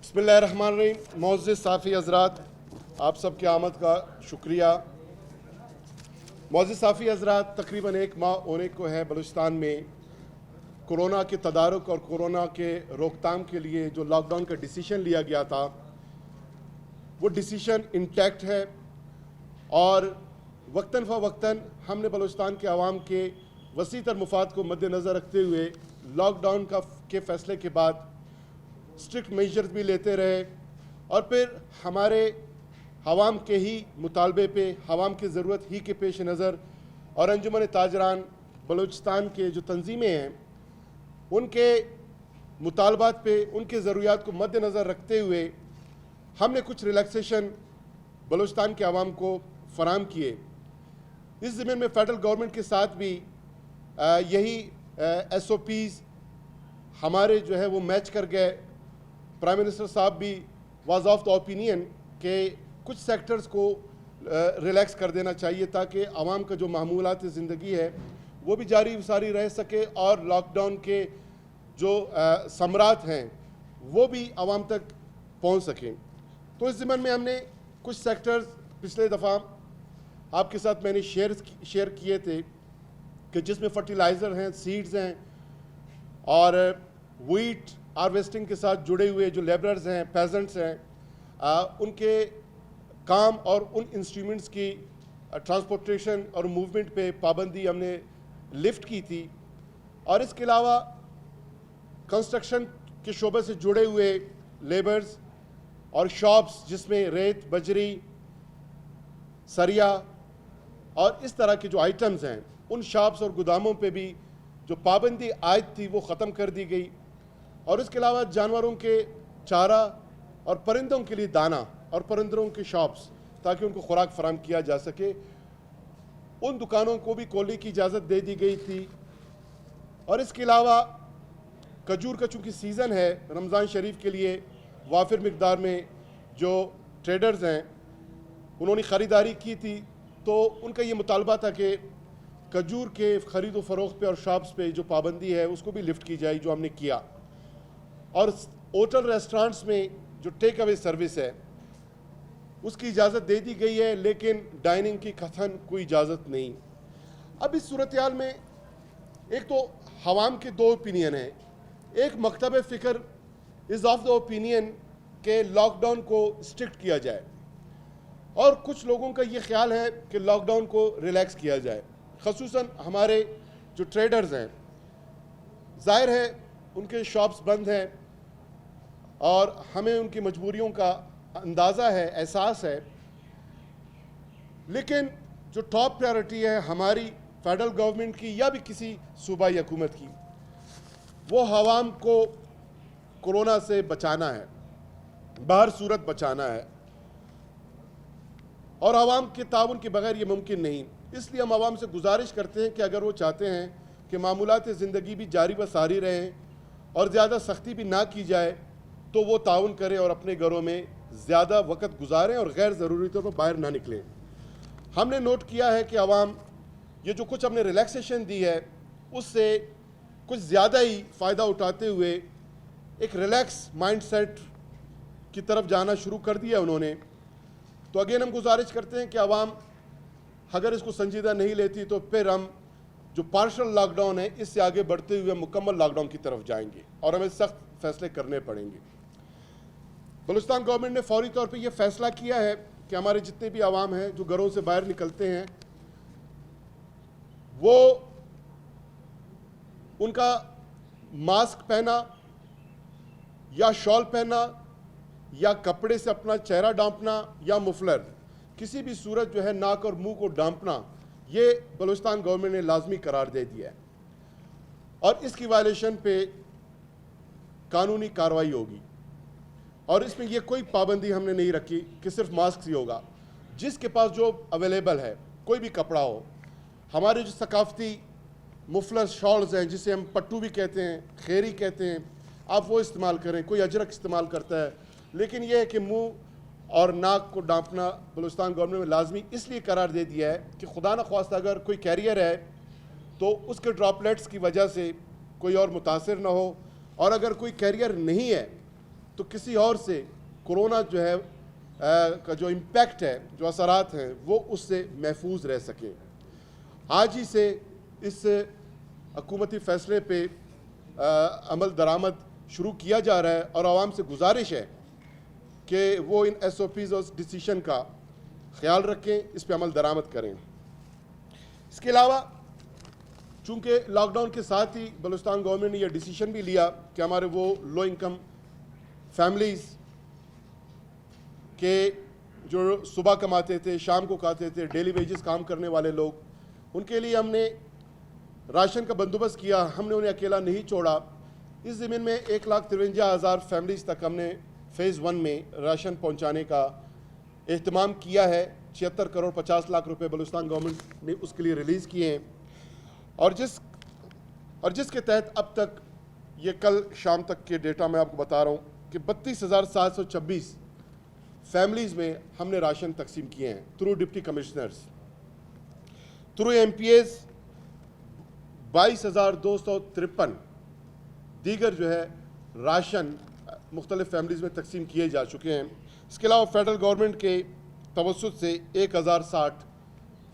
बिस्मिल्लाहिर्रहमानिर्रहीम। मोअज़्ज़िज़ साफ़ी हज़रात, आप सबके आमद का शुक्रिया। मोअज़्ज़िज़ साफ़ी हज़रात, तकरीबन 1 माह होने को है बलूचिस्तान में कोरोना के तदारुक और कोरोना के रोकथाम के लिए जो लॉकडाउन का डिसीशन लिया गया था, वो डिसीशन इंटैक्ट है और वक्तन फ़वक्तन हमने बलूचिस्तान के अवाम के वसी तर मुफाद को मद्देनज़र रखते हुए लॉकडाउन के फ़ैसले के बाद स्ट्रिक्ट मेजर्स भी लेते रहे और फिर हमारे हवाम के ही मुतालबे पे, हवाम की ज़रूरत ही के पेश नज़र और अंजुमन ताजरान बलूचिस्तान के जो तंजीमें हैं उनके मुतालबात पे, उनके ज़रूरियात को मद्देनज़र रखते हुए हमने कुछ रिलैक्सेशन बलूचिस्तान के अवाम को फराम किए। इस ज़मीन में फ़ेडरल गवर्नमेंट के साथ भी यही SOPs हमारे जो है वो मैच कर गए। प्राइम मिनिस्टर साहब भी वाज ऑफ द ओपिनियन के कुछ सेक्टर्स को रिलैक्स कर देना चाहिए ताकि आवाम का जो मामूलात ज़िंदगी है वो भी जारी सारी रह सके और लॉकडाउन के जो समरात हैं वो भी आवाम तक पहुंच सकें। तो इस ज़मीन में हमने कुछ सेक्टर्स पिछले दफ़ा आपके साथ मैंने शेयर किए थे कि जिसमें फर्टिलाइज़र हैं, सीड्स हैं और वीट हार्वेस्टिंग के साथ जुड़े हुए जो लेबरर्स हैं, पेजेंट्स हैं, उनके काम और उन इंस्ट्रूमेंट्स की ट्रांसपोर्टेशन और मूवमेंट पे पाबंदी हमने लिफ्ट की थी। और इसके अलावा कंस्ट्रक्शन के शोबे से जुड़े हुए लेबर्स और शॉप्स जिसमें रेत, बजरी, सरिया और इस तरह के जो आइटम्स हैं उन शॉप्स और गोदामों पे भी जो पाबंदी आयद थी वो ख़त्म कर दी गई। और इसके अलावा जानवरों के चारा और परिंदों के लिए दाना और परिंदों के शॉप्स ताकि उनको खुराक फराम किया जा सके, उन दुकानों को भी खोलने की इजाज़त दे दी गई थी। और इसके अलावा खजूर का चूँकि सीज़न है, रमज़ान शरीफ के लिए वाफिर मिकदार में जो ट्रेडर्स हैं उन्होंने ख़रीदारी की थी, तो उनका ये मुतालबा था कि खजूर के ख़रीद व फ़रोख्त पे और शॉप्स पे जो पाबंदी है उसको भी लिफ्ट की जाए, जो हमने किया। और होटल रेस्टोरेंट्स में जो टेक अवे सर्विस है उसकी इजाज़त दे दी गई है, लेकिन डाइनिंग की कथन कोई इजाज़त नहीं। अब इस सूरत हाल में एक तो हवाम के 2 ओपिनियन हैं। एक मकतब फ़िक्र इज़ ऑफ द ओपिनियन के लॉकडाउन को स्ट्रिक्ट किया जाए और कुछ लोगों का ये ख्याल है कि लॉकडाउन को रिलैक्स किया जाए। ख़ुसूसन हमारे जो ट्रेडर्स हैं, ज़ाहिर है उनके शॉप्स बंद हैं और हमें उनकी मजबूरियों का अंदाज़ा है, एहसास है, लेकिन जो टॉप प्रायोरिटी है हमारी फेडरल गवर्नमेंट की या भी किसी सूबाई हुकूमत की, वो हवाम को कोरोना से बचाना है, बाहर सूरत बचाना है और आवाम के ताउन के बगैर ये मुमकिन नहीं। इसलिए हम आवाम से गुजारिश करते हैं कि अगर वो चाहते हैं कि मामूलात ज़िंदगी भी जारी व सारी रहें और ज़्यादा सख्ती भी ना की जाए, तो वो ताउन करें और अपने घरों में ज़्यादा वक्त गुजारें और गैर ज़रूरी तौर पर बाहर ना निकलें। हमने नोट किया है कि आवाम ये जो कुछ हमने रिलैक्सेशन दी है उससे कुछ ज़्यादा ही फ़ायदा उठाते हुए एक रिलैक्स माइंडसेट की तरफ जाना शुरू कर दिया उन्होंने। तो अगेन हम गुजारिश करते हैं कि आवाम अगर इसको संजीदा नहीं लेती तो फिर हम जो पार्शल लॉकडाउन है इससे आगे बढ़ते हुए मुकम्मल लॉकडाउन की तरफ जाएंगे और हमें सख्त फैसले करने पड़ेंगे। बलूचिस्तान गवर्नमेंट ने फौरी तौर पे ये फैसला किया है कि हमारे जितने भी आवाम हैं जो घरों से बाहर निकलते हैं वो उनका मास्क पहना या शॉल पहना या कपड़े से अपना चेहरा ढांपना या मुफलर, किसी भी सूरत जो है नाक और मुंह को ढांपना, ये बलूचिस्तान गवर्नमेंट ने लाजमी करार दे दिया है और इसकी वायलेशन पे कानूनी कार्रवाई होगी। और इसमें ये कोई पाबंदी हमने नहीं रखी कि सिर्फ मास्क ही होगा, जिसके पास जो अवेलेबल है, कोई भी कपड़ा हो। हमारे जो सकाफती मुफलर शॉल्स हैं जिसे हम पट्टू भी कहते हैं, खेरी कहते हैं, आप वो इस्तेमाल करें। कोई अजरक इस्तेमाल करता है, लेकिन यह है कि मुंह और नाक को ढांपना बलूचिस्तान गवर्नमेंट ने लाजमी इसलिए करार दे दिया है कि खुदा न ख्वास्ता अगर कोई कैरियर है तो उसके ड्रॉपलेट्स की वजह से कोई और मुतासर ना हो, और अगर कोई कैरियर नहीं है तो किसी और से कोरोना जो है का जो इम्पैक्ट है, जो असरात हैं, वो उससे महफूज रह सकें। आज ही से इस हुकूमती फ़ैसले पे अमल दरामद शुरू किया जा रहा है और आवाम से गुजारिश है कि वो इन SOPs और डिसीशन का ख्याल रखें, इस पे अमल दरामद करें। इसके अलावा चूँकि लॉकडाउन के साथ ही बलूचिस्तान गवर्नमेंट ने यह डिसीशन भी लिया कि हमारे वो लो इनकम फैमिलीज़ के जो सुबह कमाते थे, शाम को खाते थे, डेली वेजेस काम करने वाले लोग, उनके लिए हमने राशन का बंदोबस्त किया। हमने उन्हें अकेला नहीं छोड़ा। इस ज़मीन में 1,53,000 फैमिलीज़ तक हमने फ़ेज़ 1 में राशन पहुंचाने का एहतमाम किया है। 76 करोड़ 50 लाख रुपए बलूचिस्तान गवर्नमेंट ने उसके लिए रिलीज़ किए हैं और जिसके तहत अब तक ये कल शाम तक के डेटा मैं आपको बता रहा हूँ कि 32,726 फैमिलीज़ में हमने राशन तकसीम किए हैं through deputy commissioners, through MPAs 22,253 दीगर जो है राशन मुख्तलिफ फैमिलीज़ में तकसीम किए जा चुके हैं। इसके अलावा फेडरल गवर्नमेंट के तवस्सुत से 1060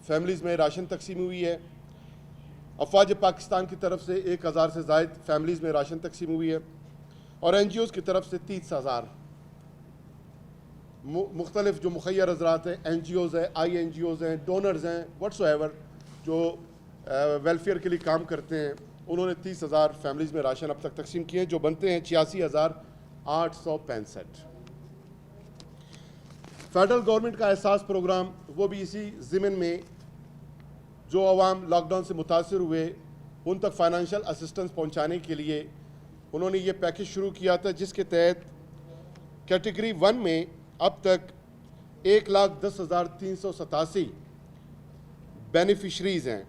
फैमिलीज़ में राशन तकसीम हुई है। अफवाज पाकिस्तान की तरफ से 1000 से ज़ायद फैमिलीज़ में राशन तकसीम हुई है और NGOs की तरफ से 30,000 मुख्तलिफ जो मुखैर हज़रात हैं, NGOs हैं, INGOs हैं, डोनर्स हैं, व्हाट्सएवर जो वेलफेयर के लिए काम करते हैं, उन्होंने 30,000 फैमिलीज़ में राशन अब तक तकसीम किए हैं, जो बनते हैं 86,865। फेडरल गवर्नमेंट का एहसास प्रोग्राम वो भी इसी ज़मीन में जो अवाम लॉकडाउन से मुतासर हुए उन तक फाइनेंशियल असिस्टेंस पहुंचाने के लिए उन्होंने ये पैकेज शुरू किया था, जिसके तहत कैटेगरी 1 में अब तक 1,10,387 बेनिफिशरीज़ हैं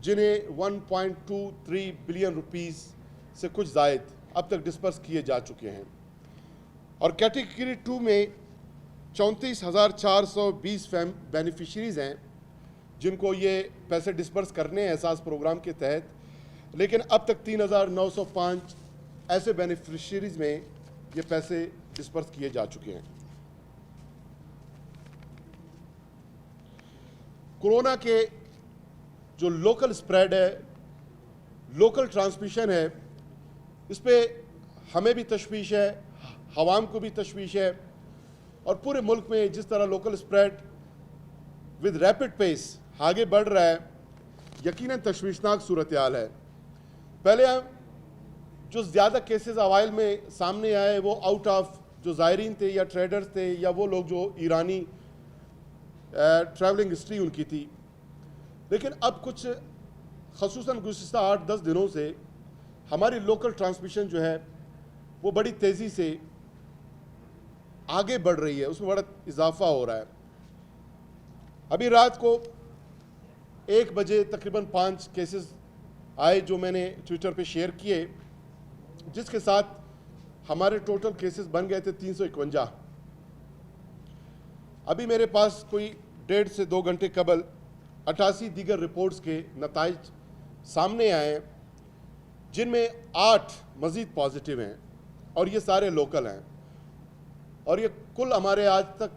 जिन्हें 1.23 बिलियन रुपीस से कुछ ज़ायद अब तक डिस्पर्स किए जा चुके हैं और कैटेगरी 2 में 34,420 बेनिफिशरीज़ हैं जिनको ये पैसे डिस्पर्स करने हैं एहसास प्रोग्राम के तहत, लेकिन अब तक 3,905 ऐसे बेनिफिशरीज़ में ये पैसे डिस्पर्स किए जा चुके हैं। कोरोना के जो लोकल स्प्रेड है, लोकल ट्रांसमिशन है, इस पे हमें भी तशवीश है, हवाम को भी तशवीश है और पूरे मुल्क में जिस तरह local spread with rapid pace आगे बढ़ रहा है, यकीनन तशवीशनाक सूरत हाल है। पहले जो ज़्यादा केसेस अवाइल में सामने आए वो आउट ऑफ जो ज़ायरीन थे या ट्रेडर्स थे या वो लोग जो ईरानी ट्रैवलिंग हिस्ट्री उनकी थी, लेकिन अब कुछ ख़ुसूसन गुज़िश्ता 8-10 दिनों से हमारी लोकल ट्रांसमिशन जो है वो बड़ी तेज़ी से आगे बढ़ रही है, उसमें बड़ा इजाफा हो रहा है। अभी रात को 1 बजे तकरीबन 5 केसेस आए जो मैंने ट्विटर पे शेयर किए, जिसके साथ हमारे टोटल केसेस बन गए थे 351। अभी मेरे पास कोई 1.5 से 2 घंटे कबल 88 दीगर रिपोर्ट्स के नताइज सामने आए जिनमें 8 मज़ीद पॉजिटिव हैं और ये सारे लोकल हैं और ये कुल हमारे आज तक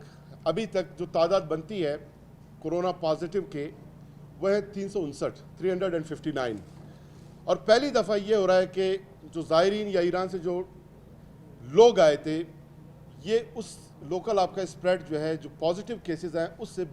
अभी तक जो तादाद बनती है कोरोना पॉजिटिव के वह है 359 और पहली दफ़ा ये हो रहा है कि जो ज़ायरीन या ईरान से जो लोग आए थे, ये उस लोकल आपका स्प्रेड जो है, जो पॉजिटिव केसेस हैं उससे